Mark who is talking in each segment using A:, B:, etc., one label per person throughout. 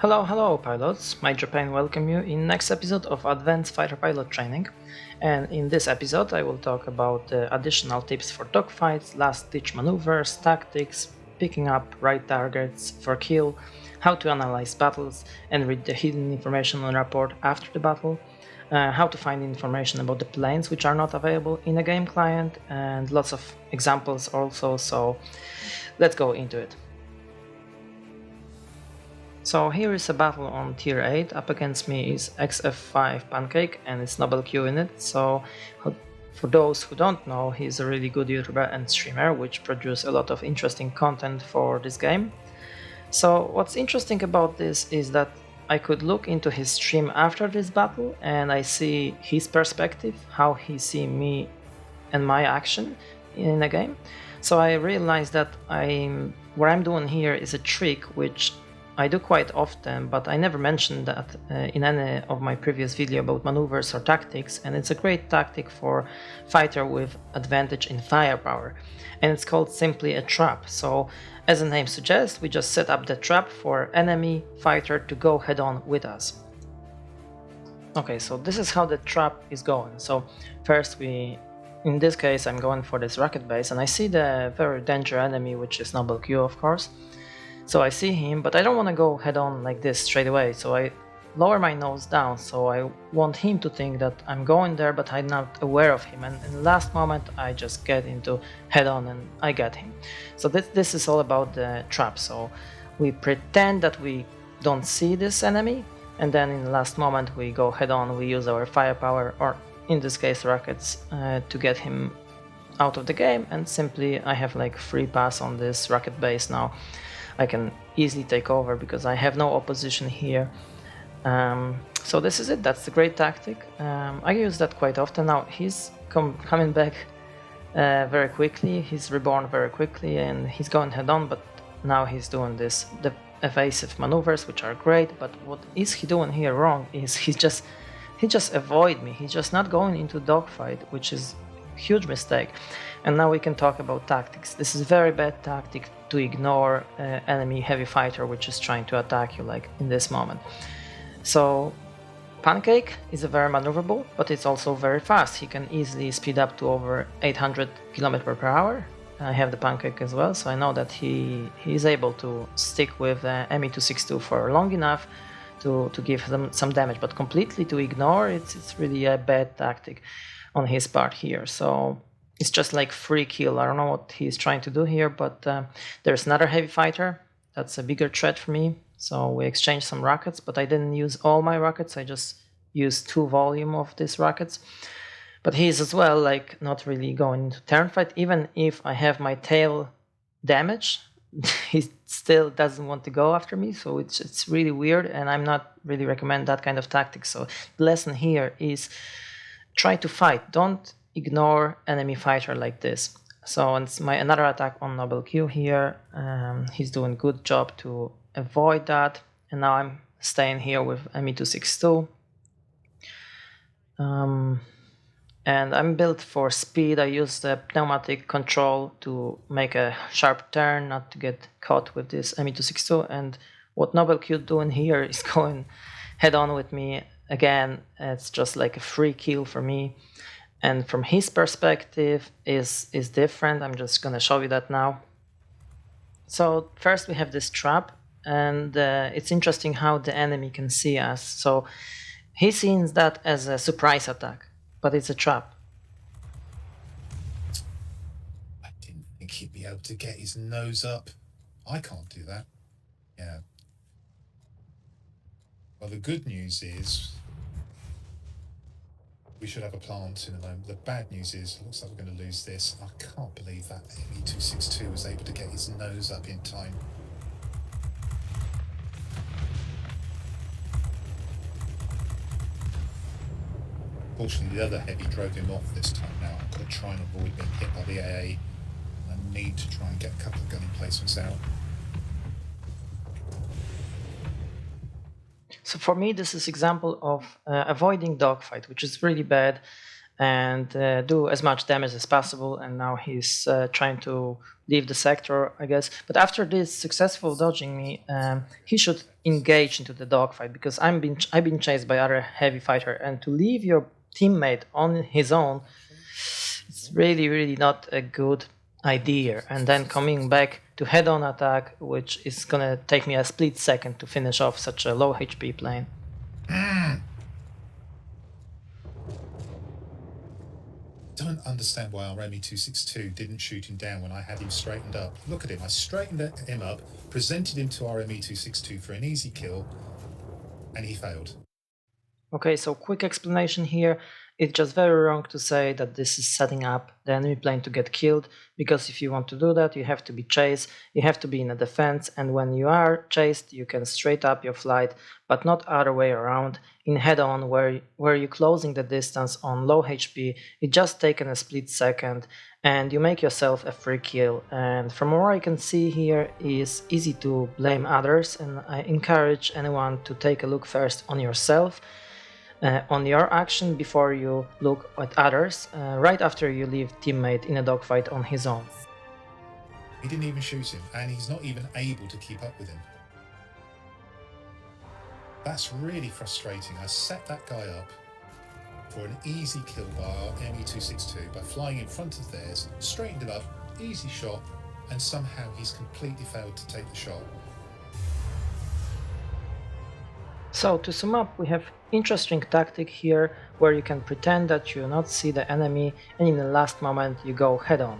A: Hello pilots, my Japan welcome you in next episode of Advanced Fighter Pilot Training. And in this episode I will talk about additional tips for dogfights, last ditch maneuvers, tactics, picking up right targets for kill, how to analyze battles and read the hidden information on report after the battle, how to find information about the planes which are not available in a game client, and lots of examples also, so let's go into it. So here is a battle on tier 8, up against me is XF5 Pancake and it's Noble Q in it, so for those who don't know, he's a really good YouTuber and streamer which produce a lot of interesting content for this game. So what's interesting about this is that I could look into his stream after this battle and I see his perspective, how he see me and my action in a game. So I realized that what I'm doing here is a trick which I do quite often, but I never mentioned that in any of my previous video about maneuvers or tactics, and it's a great tactic for fighter with advantage in firepower, and it's called simply a trap. So as the name suggests, we just set up the trap for enemy fighter to go head on with us. Okay, so this is how the trap is going. So first in this case I'm going for this rocket base and I see the very dangerous enemy, which is Noble Q of course. So I see him, but I don't want to go head on like this straight away, so I lower my nose down, so I want him to think that I'm going there, but I'm not aware of him, and in the last moment I just get into head on and I get him. So this is all about the trap, so we pretend that we don't see this enemy, and then in the last moment we go head on, we use our firepower, or in this case rockets, to get him out of the game, and simply I have like free pass on this rocket base now. I can easily take over because I have no opposition here. So this is it, that's the great tactic. I use that quite often. Now he's coming back very quickly, he's reborn very quickly and he's going head on, but now he's doing the evasive maneuvers, which are great, but what is he doing here wrong is he just avoid me, he's just not going into dogfight, which is a huge mistake. And now we can talk about tactics. This is a very bad tactic to ignore enemy heavy fighter which is trying to attack you like in this moment. So Pancake is a very maneuverable, but it's also very fast. He can easily speed up to over 800 km/h. I have the Pancake as well, so I know that he is able to stick with Me262 for long enough to give them some damage, but completely to ignore it's really a bad tactic on his part here. So it's just like free kill. I don't know what he's trying to do here, but there's another heavy fighter. That's a bigger threat for me. So we exchanged some rockets, but I didn't use all my rockets. I just used 2 volume of these rockets. But he's as well like not really going into turn fight. Even if I have my tail damage, he still doesn't want to go after me. So it's really weird, and I'm not really recommend that kind of tactic. So the lesson here is try to fight. Don't ignore enemy fighter like this. So it's another attack on Noble Q here. He's doing good job to avoid that, and now I'm staying here with Me262. And I'm built for speed. I use the pneumatic control to make a sharp turn, not to get caught with this Me262. And what Noble Q doing here is going head on with me again. It's just like a free kill for me. And from his perspective is different. I'm just gonna show you that now. So first we have this trap, and it's interesting how the enemy can see us. So he sees that as a surprise attack, but it's a trap.
B: I didn't think he'd be able to get his nose up. I can't do that. Yeah. Well, the good news is we should have a plant in a moment. The bad news is it looks like we're going to lose this. I can't believe that Me262 was able to get his nose up in time. Fortunately, the other heavy drove him off this time now. I've got to try and avoid being hit by the AA. I need to try and get a couple of gun emplacements out.
A: So for me, this is example of avoiding dogfight, which is really bad. and do as much damage as possible. And now he's trying to leave the sector, I guess. But after this successful dodging me, he should engage into the dogfight, because I've been chased by other heavy fighter, and to leave your teammate on his own, it's really not a good idea. And then coming back to head-on attack, which is gonna take me a split second to finish off such a low HP plane.
B: Don't understand why our ME262 didn't shoot him down when I had him straightened up. Look at him, I straightened him up, presented him to our ME262 for an easy kill, and he failed.
A: Okay, so quick explanation here. It's just very wrong to say that this is setting up the enemy plane to get killed, because if you want to do that, you have to be chased, you have to be in a defense, and when you are chased, you can straight up your flight, but not other way around. In head-on, where you're closing the distance on low HP, it just taken a split second, and you make yourself a free kill. And from what I can see here, is easy to blame others, and I encourage anyone to take a look first on yourself, on your action, before you look at others, right after you leave teammate in a dogfight on his own.
B: He didn't even shoot him, and he's not even able to keep up with him. That's really frustrating. I set that guy up for an easy kill by our ME262 by flying in front of theirs, straightened it up, easy shot, and somehow he's completely failed to take the shot.
A: So to sum up, we have interesting tactic here where you can pretend that you not see the enemy, and in the last moment you go head on.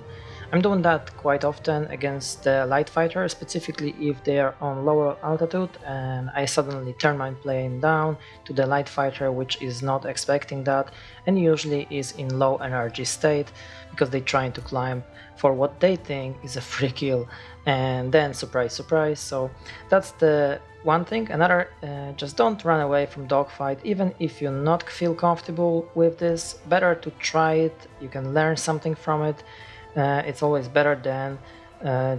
A: I'm doing that quite often against the light fighter, specifically if they are on lower altitude and I suddenly turn my plane down to the light fighter, which is not expecting that and usually is in low energy state because they're trying to climb for what they think is a free kill, and then surprise surprise. So that's the one thing. Another, just don't run away from dogfight. Even if you not feel comfortable with this, better to try it. You can learn something from it. It's always better than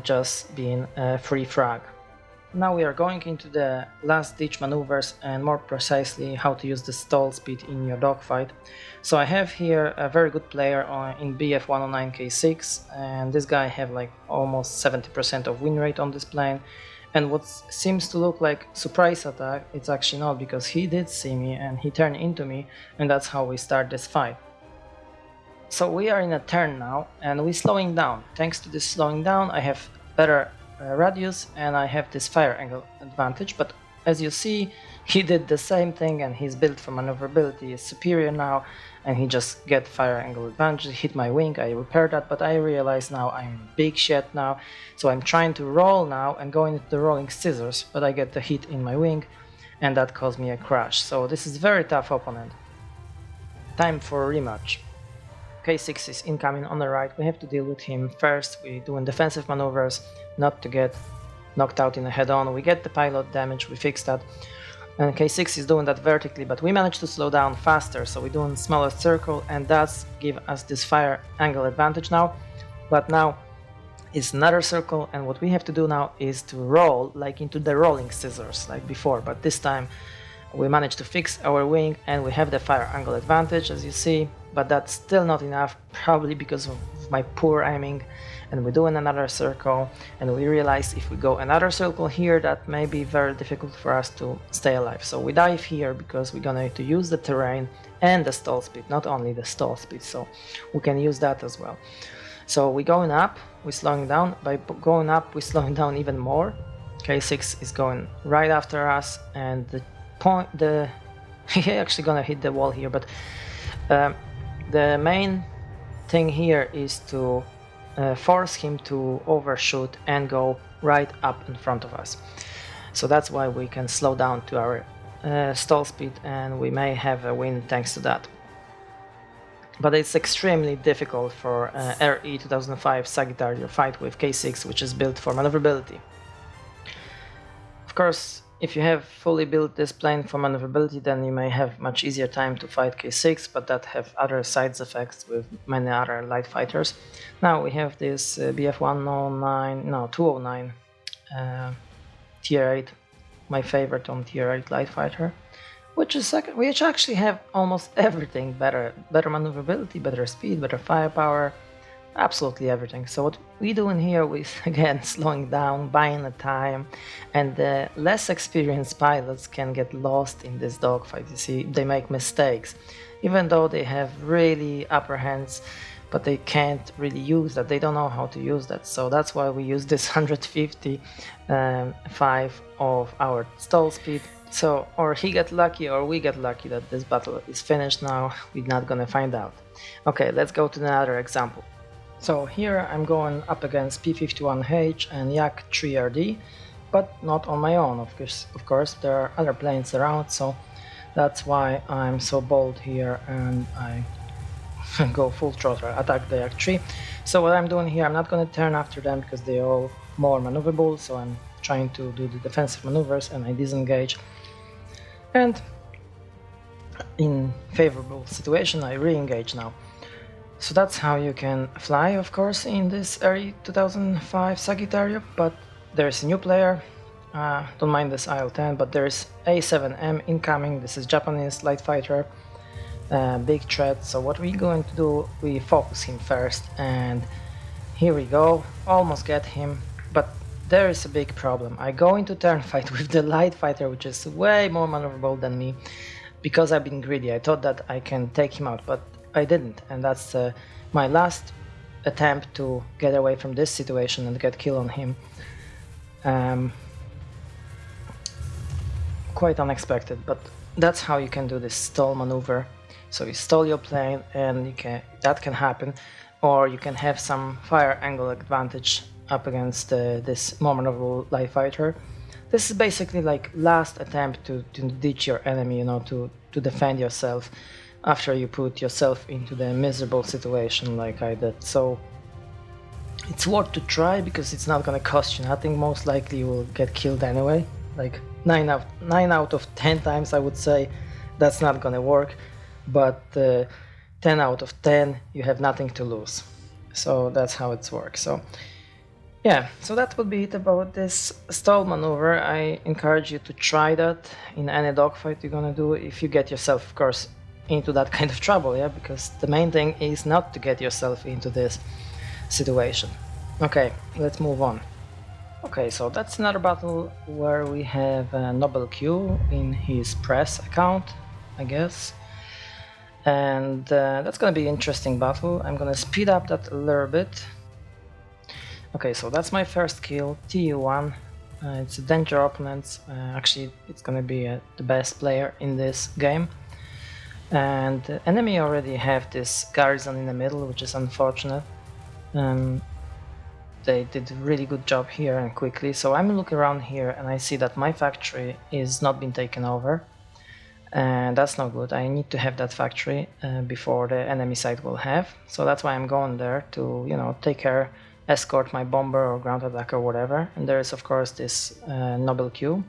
A: just being a free frag. Now we are going into the last ditch maneuvers, and more precisely how to use the stall speed in your dogfight. So I have here a very good player in BF109K6, and this guy have like almost 70% of win rate on this plane. And what seems to look like surprise attack, it's actually not, because he did see me and he turned into me, and that's how we start this fight. So we are in a turn now, and we're slowing down. Thanks to this slowing down, I have better radius and I have this fire angle advantage, but as you see, he did the same thing, and his build for maneuverability is superior now, and he just get fire angle advantage, hit my wing. I repaired that, but I realize now I'm big shit now, so I'm trying to roll now and go into the rolling scissors, but I get the hit in my wing, and that caused me a crash. So this is very tough opponent. Time for a rematch. K6 is incoming on the right, we have to deal with him first. We're doing defensive maneuvers, not to get knocked out in a head-on. We get the pilot damage, we fix that. And K6 is doing that vertically, but we managed to slow down faster, so we're doing smaller circle, and that's give us this fire angle advantage now. But now it's another circle, and what we have to do now is to roll like into the rolling scissors like before, but this time we managed to fix our wing and we have the fire angle advantage, as you see, but that's still not enough, probably because of my poor aiming. And we're doing another circle, and we realize if we go another circle here, that may be very difficult for us to stay alive. So we dive here because we're gonna need to use the terrain and the stall speed, not only the stall speed, so we can use that as well. So we're going up, we're slowing down. By going up, we're slowing down even more. K6 is going right after us, and he actually gonna hit the wall here, but the main thing here is to force him to overshoot and go right up in front of us. So that's why we can slow down to our stall speed, and we may have a win thanks to that. But it's extremely difficult for RE 2005 Sagittario fight with K6, which is built for maneuverability. Of course, if you have fully built this plane for maneuverability, then you may have much easier time to fight K6, but that have other side effects with many other light fighters. Now we have this BF 209 tier 8, my favorite on tier 8 light fighter. which actually have almost everything: better maneuverability, better speed, better firepower, absolutely everything. So what we do in here is again slowing down, buying the time, and the less experienced pilots can get lost in this dogfight. You see, they make mistakes, even though they have really upper hands, but they can't really use that. They don't know how to use that. So that's why we use this 155 of our stall speed. So, or he get lucky or we get lucky that this battle is finished now. We're not gonna find out. Okay, let's go to another example. So here I'm going up against P51H and Yak 3RD, but not on my own. Of course, there are other planes around, so that's why I'm so bold here and I go full throttle, attack the Yak 3. So what I'm doing here, I'm not going to turn after them because they're all more maneuverable, so I'm trying to do the defensive maneuvers and I disengage. And in favorable situation, I re-engage now. So that's how you can fly, of course, in this early 2005 Sagittario, but there's a new player, don't mind this IL-10, but there's A7M incoming. This is Japanese light fighter, big threat. So what we're going to do, we focus him first, and here we go, almost get him, but there is a big problem. I go into turn fight with the light fighter, which is way more maneuverable than me, because I've been greedy. I thought that I can take him out, but I didn't, and that's my last attempt to get away from this situation and get kill on him. Quite unexpected, but that's how you can do this stall maneuver. So you stall your plane, and that can happen, or you can have some fire angle advantage up against this more maneuverable light fighter. This is basically like last attempt to ditch your enemy, you know, to defend yourself after you put yourself into the miserable situation like I did. So it's worth to try because it's not gonna cost you nothing. Most likely you will get killed anyway. Like 9 out of 10 times I would say that's not gonna work, but 10 out of 10 you have nothing to lose. So that's how it works. So yeah, so that would be it about this stall maneuver. I encourage you to try that in any dogfight you're gonna do, if you get yourself, of course, into that kind of trouble, yeah, because the main thing is not to get yourself into this situation. Okay, let's move on. Okay, so that's another battle where we have Noble Q in his press account, I guess. And that's gonna be an interesting battle. I'm gonna speed up that a little bit. Okay, so that's my first kill, TU1. It's a danger opponent. Actually, it's gonna be the best player in this game. And the enemy already have this garrison in the middle, which is unfortunate. They did a really good job here and quickly. So I'm looking around here and I see that my factory is not been taken over. And that's not good. I need to have that factory before the enemy side will have. So that's why I'm going there to, you know, take care, escort my bomber or ground attack or whatever. And there is, of course, this Noble Q,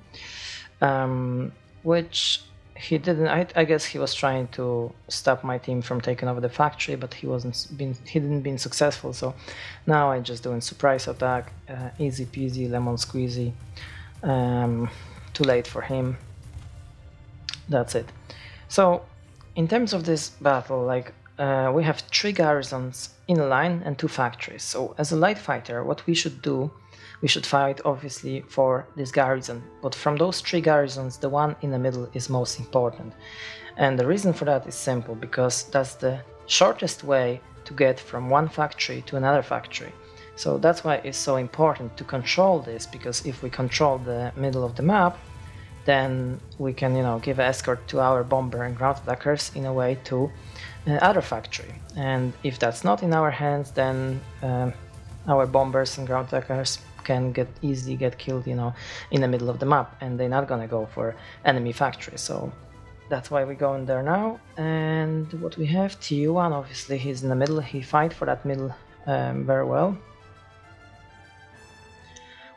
A: which he didn't. I guess he was trying to stop my team from taking over the factory, but he didn't been successful. So now I'm just doing surprise attack, easy peasy, lemon squeezy. Too late for him. That's it. So in terms of this battle, like we have 3 garrisons in a line and 2 factories. So as a light fighter, what we should do, we should fight obviously for this garrison, but from those 3 garrisons, the one in the middle is most important. And the reason for that is simple, because that's the shortest way to get from one factory to another factory. So that's why it's so important to control this, because if we control the middle of the map, then we can, you know, give escort to our bomber and ground attackers in a way to other factory. And if that's not in our hands, then our bombers and ground attackers can easily get killed, you know, in the middle of the map, and they're not gonna go for enemy factory. So that's why we go in there now. And what we have, TU1, obviously he's in the middle. He fight for that middle very well.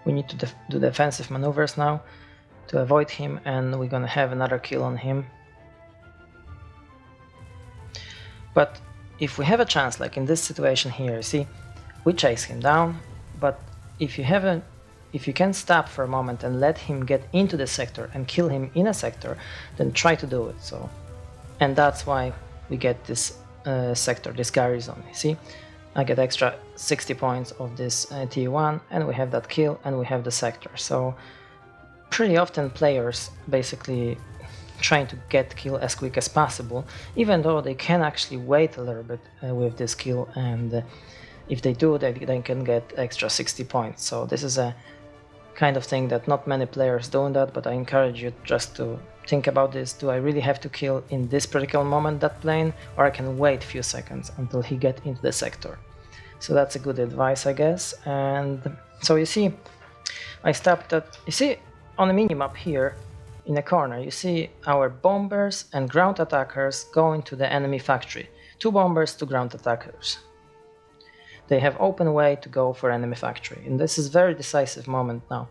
A: We need to do defensive maneuvers now to avoid him, and we're gonna have another kill on him. But if we have a chance, like in this situation here, see, we chase him down, but if if you can stop for a moment and let him get into the sector and kill him in a sector, then try to do it. So, and that's why we get this sector, this garrison. You see, I get extra 60 points of this T1, and we have that kill, and we have the sector. So pretty often players basically trying to get kill as quick as possible, even though they can actually wait a little bit with this kill, and if they do, they can get extra 60 points. So this is a kind of thing that not many players do that, but I encourage you just to think about this. Do I really have to kill in this particular moment that plane, or I can wait a few seconds until he get into the sector? So that's a good advice, I guess. And so you see, I stopped at, you see on the minimap here in the corner, you see our bombers and ground attackers going to the enemy factory. 2 bombers, 2 ground attackers. They have open way to go for enemy factory, and this is very decisive moment now.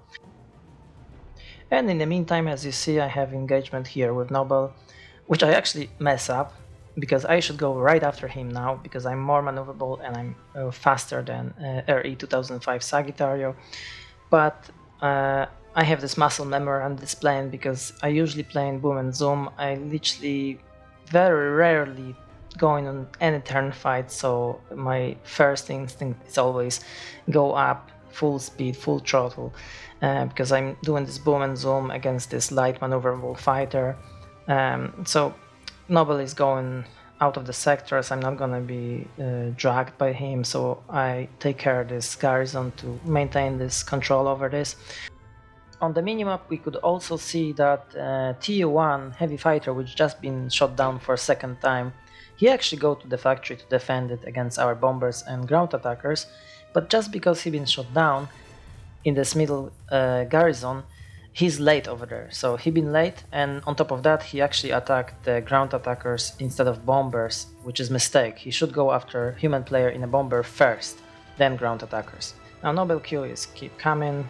A: And in the meantime, as you see, I have engagement here with Noble, which I actually mess up, because I should go right after him now, because I'm more maneuverable and I'm faster than RE 2005 Sagittario. But I have this muscle memory on this plane, because I usually play in boom and zoom. I literally very rarely going on any turn fight, so my first instinct is always go up full speed, full throttle, because I'm doing this boom and zoom against this light maneuverable fighter. So Noble is going out of the sectors, I'm not gonna be dragged by him, so I take care of this garrison to maintain this control over this. On the minimap we could also see that TU1 heavy fighter, which just been shot down for a second time, he actually go to the factory to defend it against our bombers and ground attackers, but just because he been shot down in this middle garrison, he's late over there. So he been late, and on top of that he actually attacked the ground attackers instead of bombers, which is mistake. He should go after human player in a bomber first, then ground attackers. Now Noble Q is keep coming,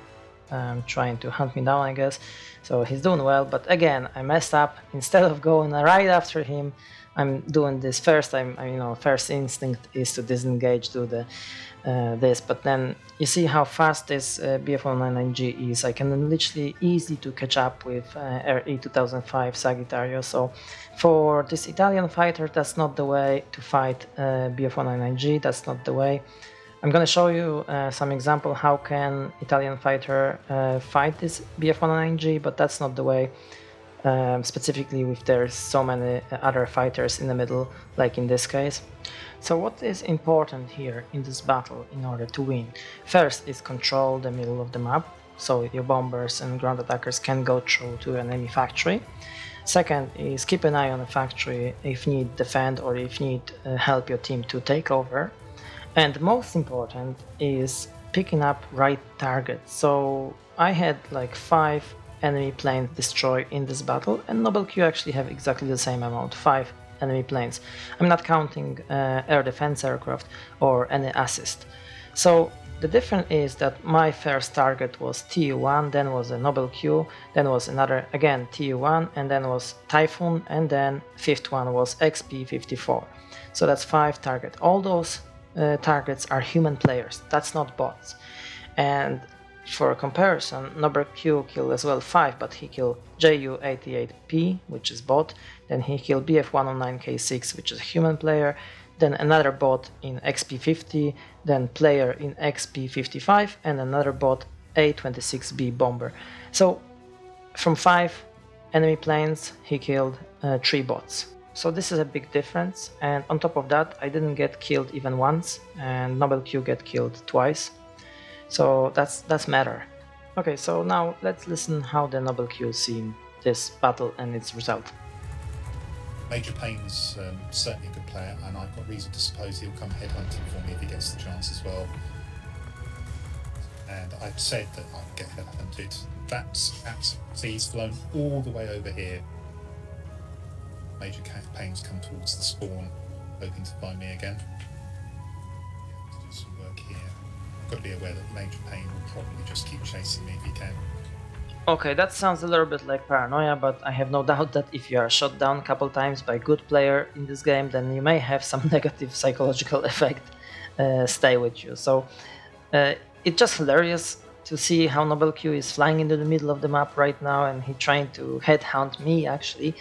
A: trying to hunt me down, I guess. So he's doing well, but again I messed up. Instead of going right after him, I'm doing this first. First instinct is to disengage, do the this, but then you see how fast this BF199G is. I can literally easy to catch up with RE 2005 Sagittario. So for this Italian fighter, that's not the way to fight BF199G. That's not the way. I'm gonna show you some example how can Italian fighter fight this BF199G, but that's not the way. Specifically if there's so many other fighters in the middle, like in this case. So what is important here in this battle in order to win? First is control the middle of the map, so your bombers and ground attackers can go through to an enemy factory. Second is keep an eye on the factory if need defend or if need help your team to take over. And most important is picking up right targets. So I had like 5 enemy planes destroyed in this battle, and Noble Q actually have exactly the same amount, 5 enemy planes. I'm not counting air defense aircraft or any assist. So the difference is that my first target was TU1, then was a Noble Q, then was another again TU1, and then was Typhoon, and then fifth one was XP54. So that's 5 targets. All those targets are human players, that's not bots. And for comparison, Noble Q killed as well 5, but he killed JU88P, which is bot, then he killed BF109K6, which is a human player, then another bot in XP50, then player in XP55, and another bot A26B bomber. So from 5 enemy planes, he killed 3 bots. So this is a big difference, and on top of that, I didn't get killed even once, and Noble Q get killed twice. So that's matter. Okay, so now let's listen how the Noble Q seen this battle and its result.
B: Major Payne's certainly a good player, and I've got reason to suppose he'll come headhunting for me if he gets the chance as well. And I've said that I'd get headhunted. That's absolutely, he's flown all the way over here. Major Payne's come towards the spawn, hoping to find me again. To do some work here. I've got to be aware that Major Payne will probably just keep chasing me if he can.
A: Okay, that sounds a little bit like paranoia, but I have no doubt that if you are shot down a couple times by a good player in this game, then you may have some negative psychological effect stay with you. So it's just hilarious to see how Nobel Q is flying into the middle of the map right now, and he trying to headhunt me actually.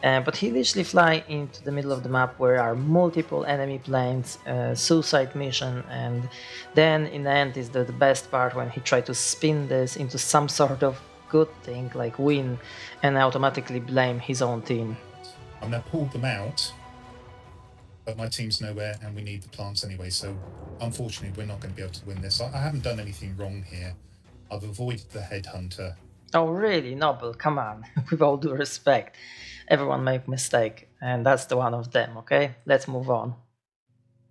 A: But he literally fly into the middle of the map where are multiple enemy planes, suicide mission, and then in the end is the best part when he tried to spin this into some sort of good thing like win and automatically blame his own team.
B: I'm going to pull them out, but my team's nowhere and we need the plants anyway, so unfortunately we're not going to be able to win this. I haven't done anything wrong here. I've avoided the headhunter.
A: Oh really, Noble, come on. With all due respect, everyone make mistake, and that's the one of them, okay? Let's move on.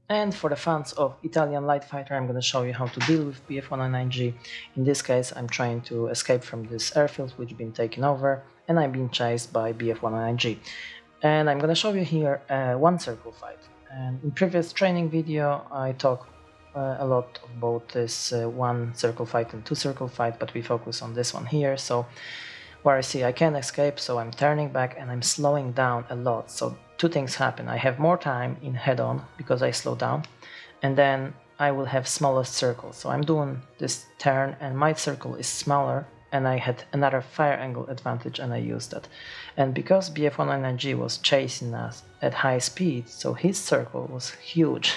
A: And for the fans of Italian light fighter, I'm going to show you how to deal with BF-109G. In this case, I'm trying to escape from this airfield which been taken over, and I'm being chased by BF-109G. And I'm going to show you here one circle fight. And in previous training video, I talked a lot about this one circle fight and two circle fight, but we focus on this one here. So where I see I can escape, so I'm turning back and I'm slowing down a lot. So two things happen. I have more time in head-on because I slow down, and then I will have smallest circle. So I'm doing this turn and my circle is smaller, and I had another fire angle advantage and I used that. And because BF-109G was chasing us at high speed, so his circle was huge.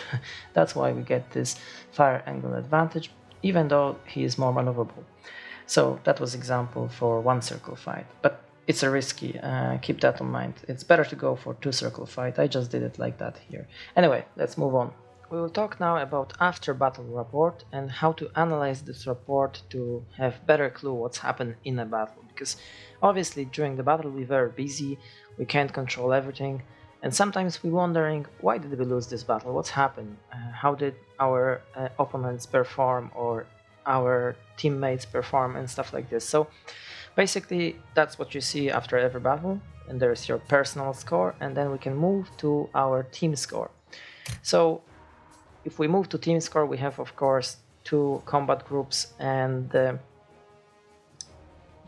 A: That's why we get this fire angle advantage, even though he is more maneuverable. So that was example for one circle fight, but it's a risky, keep that in mind. It's better to go for two circle fight. I just did it like that here. Anyway, let's move on. We will talk now about after battle report and how to analyze this report to have better clue what's happened in a battle, because obviously during the battle we were busy, we can't control everything, and sometimes we're wondering why did we lose this battle, what's happened, how did our opponents perform or our teammates perform and stuff like this. So basically that's what you see after every battle, and there's your personal score, and then we can move to our team score. So if we move to team score, we have of course two combat groups, and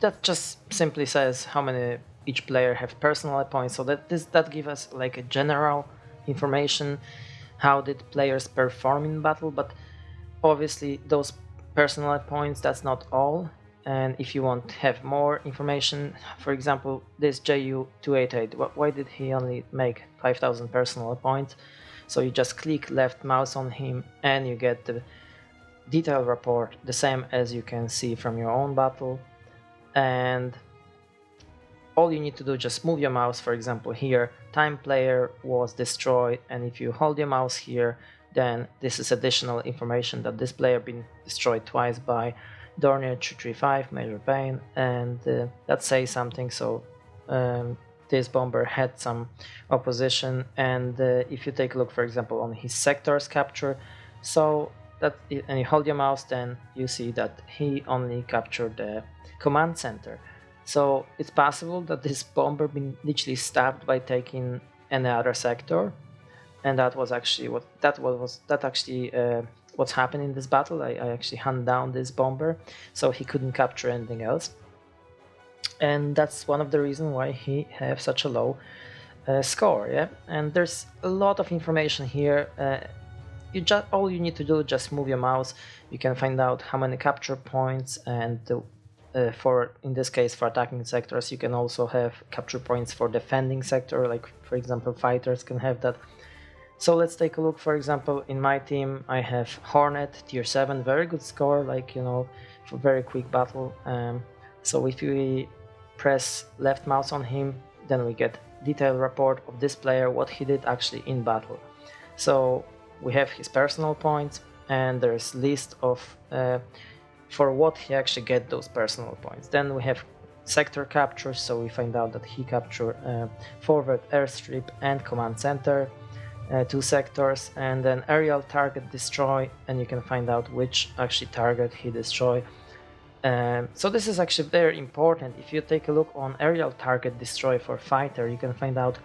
A: that just simply says how many each player have personal points, so that gives us like a general information how did players perform in battle. But obviously those personal points, that's not all, and if you want to have more information, for example this JU288, why did he only make 5000 personal points? So you just click left mouse on him and you get the detailed report, the same as you can see from your own battle. And all you need to do, just move your mouse, for example here, time player was destroyed, and if you hold your mouse here, then this is additional information that this player been destroyed twice by Dornier 335, major pain, and that says something. So this bomber had some opposition, and if you take a look for example on his sectors capture, so that, and you hold your mouse, then you see that he only captured the command center. So it's possible that this bomber been literally stabbed by taking any other sector, and that was actually what's happened in this battle. I actually hunt down this bomber, so he couldn't capture anything else. And that's one of the reasons why he have such a low score. Yeah, and there's a lot of information here. All you need to do, just move your mouse, you can find out how many capture points, and for, in this case, for attacking sectors, you can also have capture points for defending sector, like for example fighters can have that. So let's take a look. For example, in my team I have Hornet tier 7, very good score, like, you know, for very quick battle. So if we press left mouse on him, then we get detailed report of this player, what he did actually in battle. So we have his personal points, and there's list of for what he actually get those personal points. Then we have sector captures, so we find out that he captured forward airstrip and command center, two sectors, and then aerial target destroy, and you can find out which actually target he destroyed. So this is actually very important. If you take a look on aerial target destroy for fighter, you can find out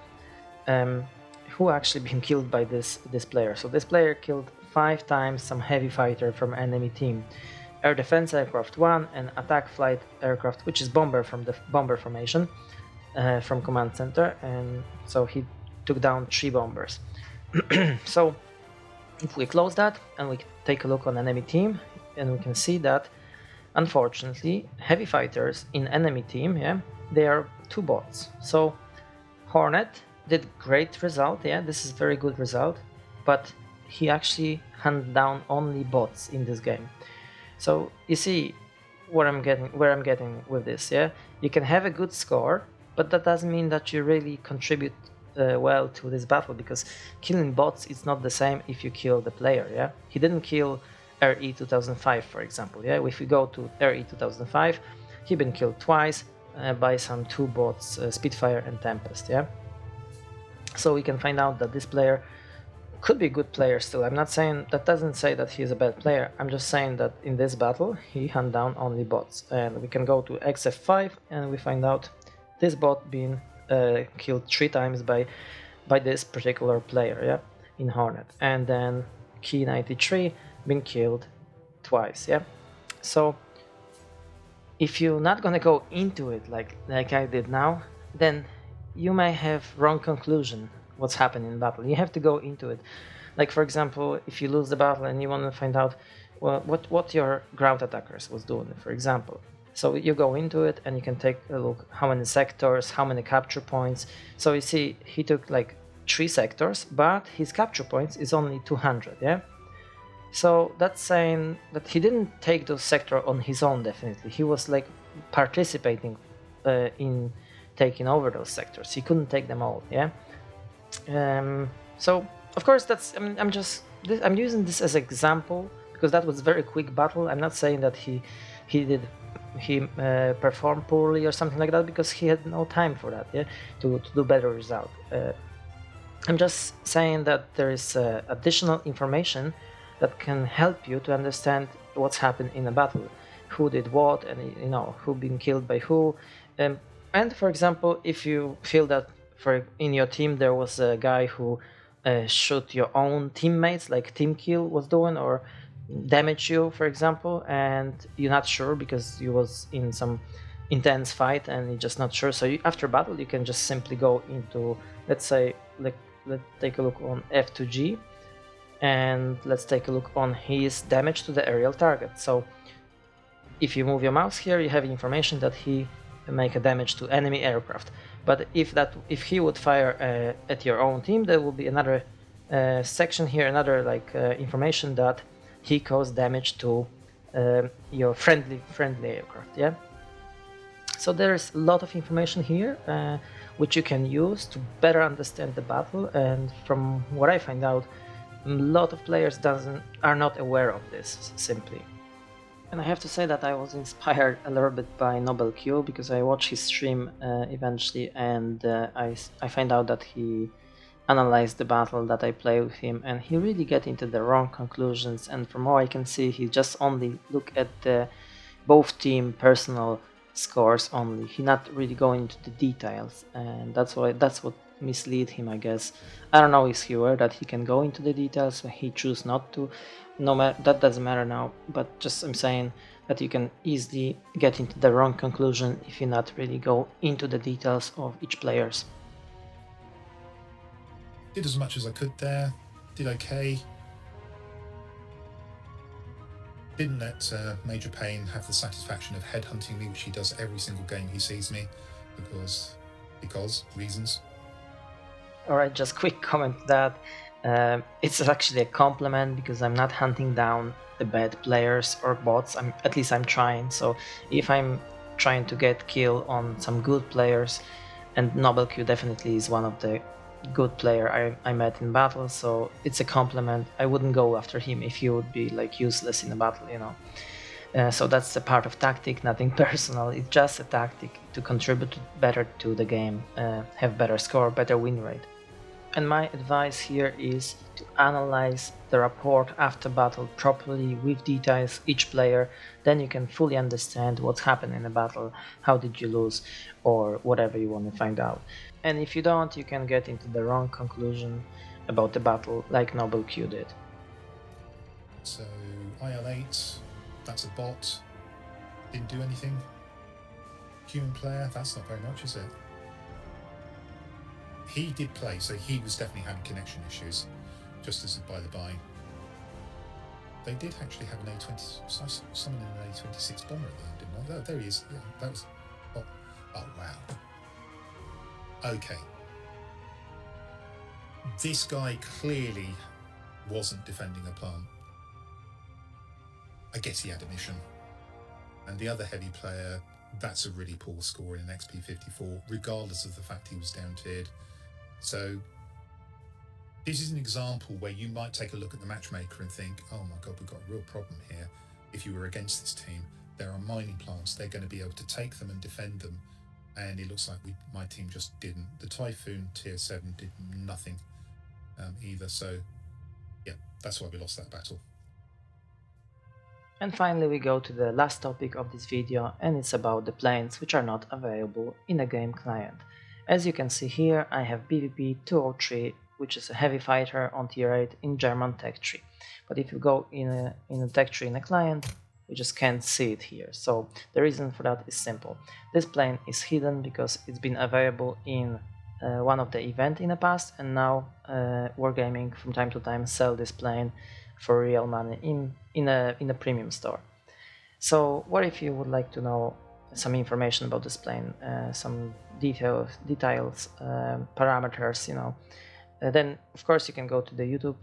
A: who actually been killed by this player. So this player killed 5 times some heavy fighter from enemy team, air defense aircraft 1, and attack flight aircraft, which is bomber from the bomber formation from command center, and so he took down 3 bombers. So if we close that and we take a look on enemy team, and we can see that unfortunately, heavy fighters in enemy team, yeah, they are 2 bots. So Hornet did great result, yeah, this is very good result, but he actually handed down only bots in this game. So you see where I'm getting with this, yeah? You can have a good score, but that doesn't mean that you really contribute well to this battle, because killing bots is not the same if you kill the player, yeah? He didn't kill RE 2005, for example, yeah? If we go to RE 2005, he been killed twice by some 2 bots, Spitfire and Tempest, yeah? So we can find out that this player could be a good player still. I'm not saying that doesn't say that he's a bad player. I'm just saying that in this battle he hand down only bots, and we can go to XF5 and we find out this bot being killed 3 times by this particular player, yeah, in Hornet, and then Key 93 been killed twice, yeah. So if you're not gonna go into it like I did now, then you may have wrong conclusion what's happening in battle. You have to go into it. Like for example, if you lose the battle and you want to find out well, what your ground attackers was doing, for example. So you go into it and you can take a look how many sectors, how many capture points. So you see he took like 3 sectors, but his capture points is only 200, yeah? So that's saying that he didn't take those sectors on his own, definitely. He was like participating in taking over those sectors. He couldn't take them all, yeah? So of course that's I'm using this as an example because that was a very quick battle. I'm not saying that he performed poorly or something like that, because he had no time for that, yeah, to do better result. I'm just saying that there is additional information that can help you to understand what's happened in a battle, who did what, and who been killed by who. And for example, if you feel that in your team there was a guy who shot your own teammates, like team kill was doing, or damage you, for example, and you're not sure because you was in some intense fight and you're just not sure. So after battle, you can just simply go into, let's say, let's take a look on F2G, and let's take a look on his damage to the aerial target. So if you move your mouse here, you have information that he make a damage to enemy aircraft. But if he would fire at your own team, there will be another section here, another information that he caused damage to your friendly aircraft. Yeah. So there's a lot of information here which you can use to better understand the battle. And from what I find out, a lot of players are not aware of this simply. And I have to say that I was inspired a little bit by Nobel Q, because I watched his stream eventually, and I find out that he analyzed the battle that I play with him, and he really get into the wrong conclusions. And from what I can see, he just only look at the both team personal scores only. He not really going into the details, and that's what mislead him, I guess. I don't know if he aware that he can go into the details, but he choose not to. No matter, that doesn't matter now, but just I'm saying that you can easily get into the wrong conclusion if you not really go into the details of each players.
B: Did as much as I could there, did okay. Didn't let Major Payne have the satisfaction of headhunting me, which he does every single game he sees me, because reasons.
A: Alright, just quick comment that it's actually a compliment, because I'm not hunting down the bad players or bots. At least I'm trying. So if I'm trying to get kill on some good players, and Nobel Q definitely is one of the good player I met in battle, so it's a compliment. I wouldn't go after him if he would be like useless in a battle, so that's a part of tactic, nothing personal. It's just a tactic to contribute better to the game, have better score, better win rate. And my advice here is to analyze the report after battle properly with details, each player, then you can fully understand what's happened in a battle, how did you lose, or whatever you want to find out. And if you don't, you can get into the wrong conclusion about the battle, like Nobel Q did.
B: So IL8, that's a bot, didn't do anything. Human player, that's not very much, is it? He did play, so he was definitely having connection issues, just as by the by. they did actually have an A20. I saw someone in an A26 bomber at the end, didn't I? Oh, there he is. Yeah, that was. Oh wow. Okay. This guy clearly wasn't defending a plant. I guess he had a mission. And the other heavy player, that's a really poor score in an XP54, regardless of the fact he was down tiered. So this is an example where you might take a look at the matchmaker and think, oh my God, we've got a real problem here. If you were against this team, there are mining plants, they're going to be able to take them and defend them. And it looks like my team just didn't. The Typhoon tier 7 did nothing either. So yeah, that's why we lost that battle.
A: And finally we go to the last topic of this video, and it's about the planes which are not available in a game client. As you can see here, I have BVP 203, which is a heavy fighter on tier 8 in German tech tree. But if you go in a tech tree in a client, you just can't see it here. So the reason for that is simple. This plane is hidden because it's been available in one of the events in the past, and now Wargaming from time to time sell this plane for real money in a premium store. So what if you would like to know some information about this plane, some details, parameters, then of course you can go to the YouTube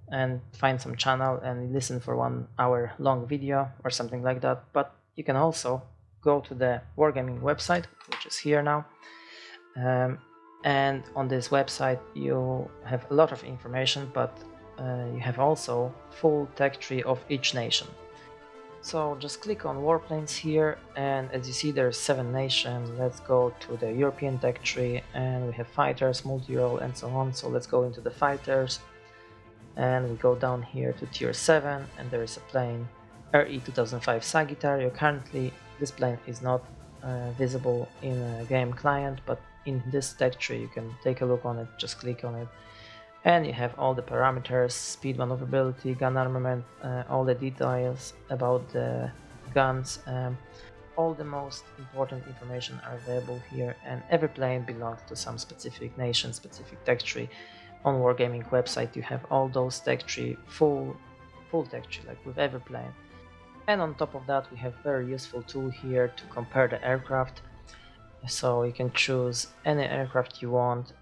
A: and find some channel and listen for 1 hour long video or something like that. But you can also go to the Wargaming website, which is here now. And on this website you have a lot of information, but you have also full tech tree of each nation. So just click on Warplanes here, and as you see there's 7 nations. Let's go to the European tech tree, and we have fighters, multi-role and so on. So let's go into the fighters, and we go down here to tier 7, and there is a plane RE 2005 Sagittario. Currently this plane is not visible in a game client, but in this tech tree you can take a look on it. Just click on it and you have all the parameters, speed, maneuverability, gun armament, all the details about the guns. All the most important information are available here, and every plane belongs to some specific nation, specific tech tree. On Wargaming website you have all those tech tree, full tech tree, like with every plane. And on top of that we have very useful tool here to compare the aircraft. So you can choose any aircraft you want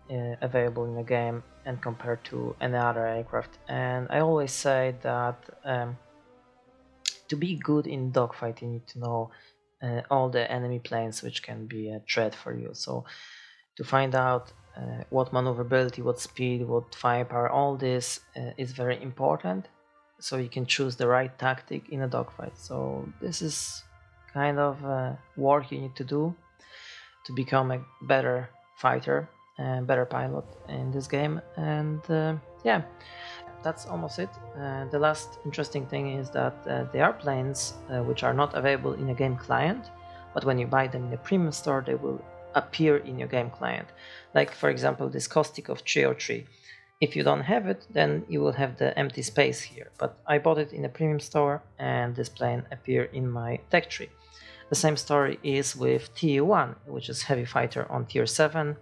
A: available in the game and compare to any other aircraft. And I always say that to be good in dogfight you need to know all the enemy planes which can be a threat for you. So to find out what maneuverability, what speed, what firepower, all this is very important, so you can choose the right tactic in a dogfight. So this is kind of work you need to do to become a better fighter and better pilot in this game. And yeah, that's almost it. The last interesting thing is that there are planes which are not available in a game client, but when you buy them in a premium store they will appear in your game client. Like for example this Caustic of 303. If you don't have it, then you will have the empty space here, but I bought it in a premium store and this plane appeared in my tech tree. The same story is with TU1, which is heavy fighter on tier 7.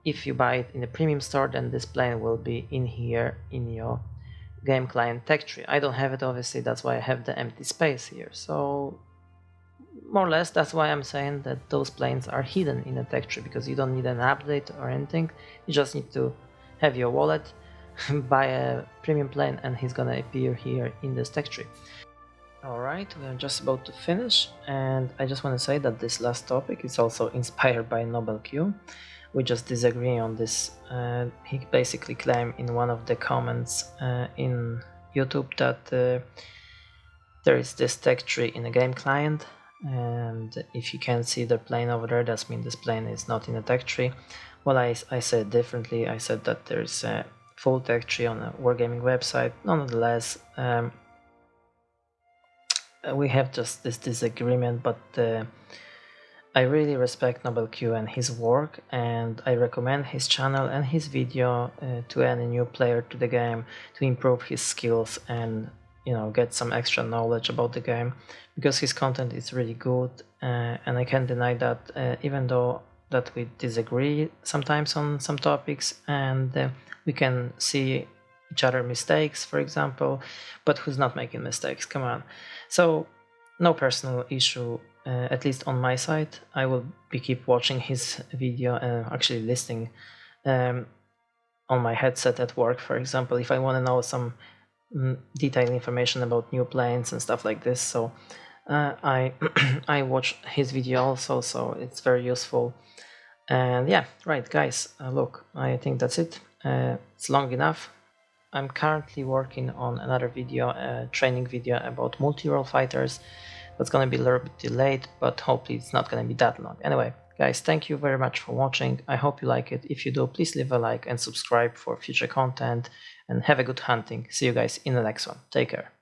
A: If you buy it in the premium store, then this plane will be in here in your game client tech tree. I don't have it obviously, that's why I have the empty space here. So more or less that's why I'm saying that those planes are hidden in the tech tree, because you don't need an update or anything. You just need to have your wallet, buy a premium plane, and he's gonna appear here in this tech tree. Alright, we are just about to finish, and I just want to say that this last topic is also inspired by Nobel Q. We just disagree on this. He basically claimed in one of the comments in YouTube that there is this tech tree in a game client, and if you can't see the plane over there, that means this plane is not in a tech tree. Well, I said differently. I said that there's a full tech tree on a Wargaming website. Nonetheless, we have just this disagreement, but I really respect Nobel Q and his work, and I recommend his channel and his video to any new player to the game to improve his skills and get some extra knowledge about the game, because his content is really good. And I can't deny that even though that we disagree sometimes on some topics, and we can see each other mistakes, for example, but who's not making mistakes? Come on. So no personal issue, at least on my side. I will be keep watching his video and actually listening on my headset at work, for example, if I want to know some detailed information about new planes and stuff like this. So I I watch his video also, so it's very useful. And yeah, right, guys, look, I think that's it. It's long enough. I'm currently working on another video, a training video about multi-role fighters. That's going to be a little bit delayed, but hopefully it's not going to be that long. Anyway, guys, thank you very much for watching. I hope you like it. If you do, please leave a like and subscribe for future content, and have a good hunting. See you guys in the next one. Take care.